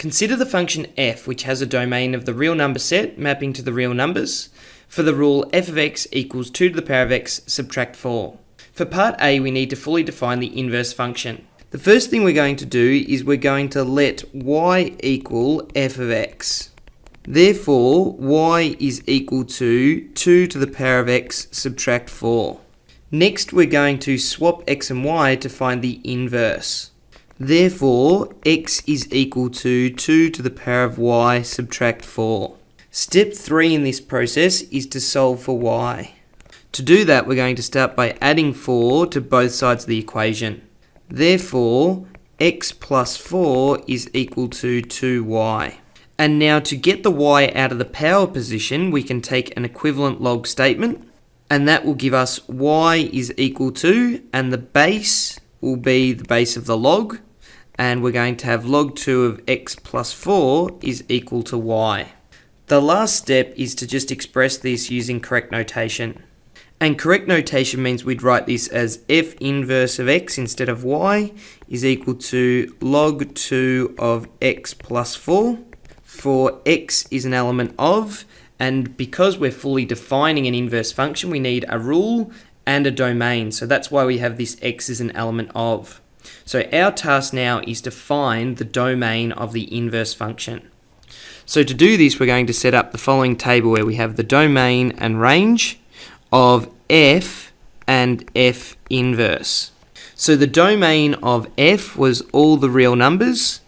Consider the function f, which has a domain of the real number set mapping to the real numbers, for the rule f of x equals 2 to the power of x subtract 4. For part A, we need to fully define the inverse function. The first thing we're going to do is we're going to let y equal f of x. Therefore, y is equal to 2 to the power of x subtract 4. Next, we're going to swap x and y to find the inverse. Therefore, x is equal to 2 to the power of y subtract 4. Step 3 in this process is to solve for y. To do that, we're going to start by adding 4 to both sides of the equation. Therefore, x plus 4 is equal to 2y. And now to get the y out of the power position, we can take an equivalent log statement, and that will give us y is equal to, and the base will be the base of the log, and we're going to have log 2 of x plus 4 is equal to y. The last step is to just express this using correct notation. And correct notation means we'd write this as f inverse of x instead of y is equal to log 2 of x plus 4, for x is an element of, and because we're fully defining an inverse function, we need a rule and a domain. So that's why we have this x is an element of. So our task now is to find the domain of the inverse function. So to do this, we're going to set up the following table where we have the domain and range of f and f inverse. So the domain of f was all the real numbers,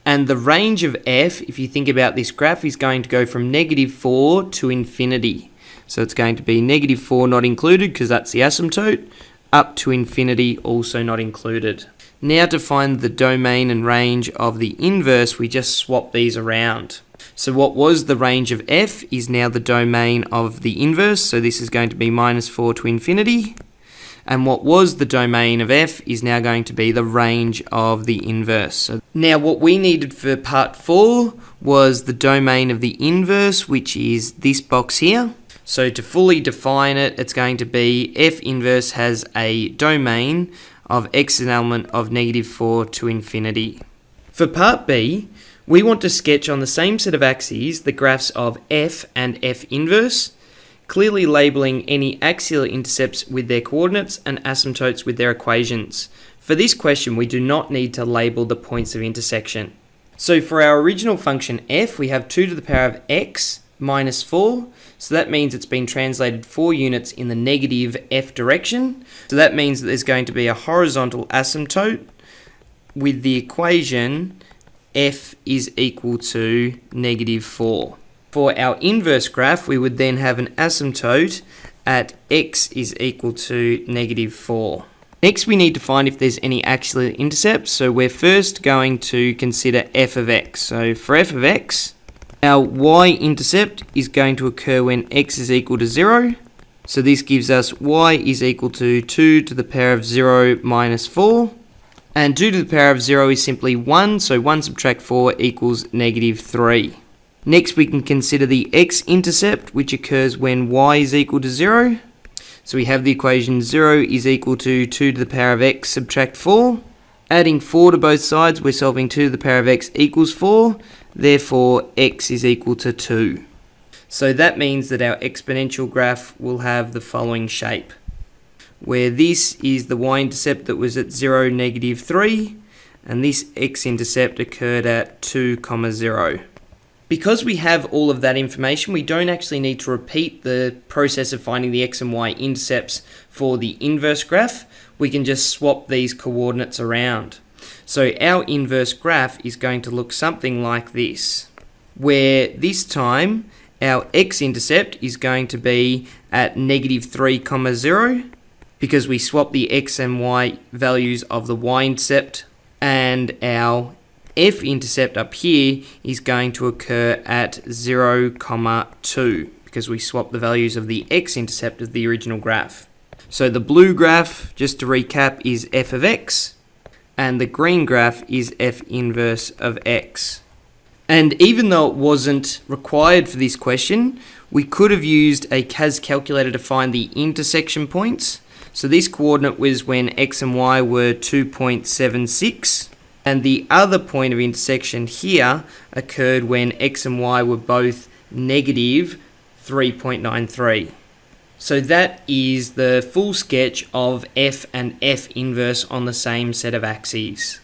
and the range of f, if you think about this graph, is going to go from -4 to infinity. So it's going to be -4 not included because that's the asymptote, up to infinity also not included. Now to find the domain and range of the inverse, we just swap these around. So what was the range of f is now the domain of the inverse, so this is going to be -4 to infinity. And what was the domain of f is now going to be the range of the inverse. So now what we needed for part 4 was the domain of the inverse, which is this box here. So to fully define it, it's going to be f inverse has a domain of x an element of -4 to infinity. For part B, we want to sketch on the same set of axes the graphs of f and f inverse, clearly labeling any axial intercepts with their coordinates and asymptotes with their equations. For this question, we do not need to label the points of intersection. So for our original function f, we have 2 to the power of x minus 4. So that means it's been translated 4 units in the negative f direction. So that means that there's going to be a horizontal asymptote with the equation f is equal to -4. For our inverse graph, we would then have an asymptote at x is equal to -4. Next, we need to find if there's any axial intercepts. So we're first going to consider f of x. So for f of x, our y-intercept is going to occur when x is equal to 0. So this gives us y is equal to 2 to the power of 0 minus 4. And 2 to the power of 0 is simply 1, so 1 subtract 4 equals -3. Next, we can consider the x-intercept, which occurs when y is equal to 0. So we have the equation 0 is equal to 2 to the power of x subtract 4. Adding 4 to both sides, we're solving 2 to the power of x equals 4. Therefore, x is equal to 2. So that means that our exponential graph will have the following shape, where this is the y-intercept that was at 0, -3, and this x-intercept occurred at 2, 0. Because we have all of that information, we don't actually need to repeat the process of finding the x and y intercepts for the inverse graph. We can just swap these coordinates around. So our inverse graph is going to look something like this, where this time our x-intercept is going to be at -3, 0, because we swap the x and y values of the y-intercept, and our f-intercept up here is going to occur at 0, 2, because we swap the values of the x-intercept of the original graph. So the blue graph, just to recap, is f of x, and the green graph is f inverse of x. And even though it wasn't required for this question, we could have used a CAS calculator to find the intersection points. So this coordinate was when x and y were 2.76, And the other point of intersection here occurred when x and y were both negative 3.93. So that is the full sketch of f and f inverse on the same set of axes.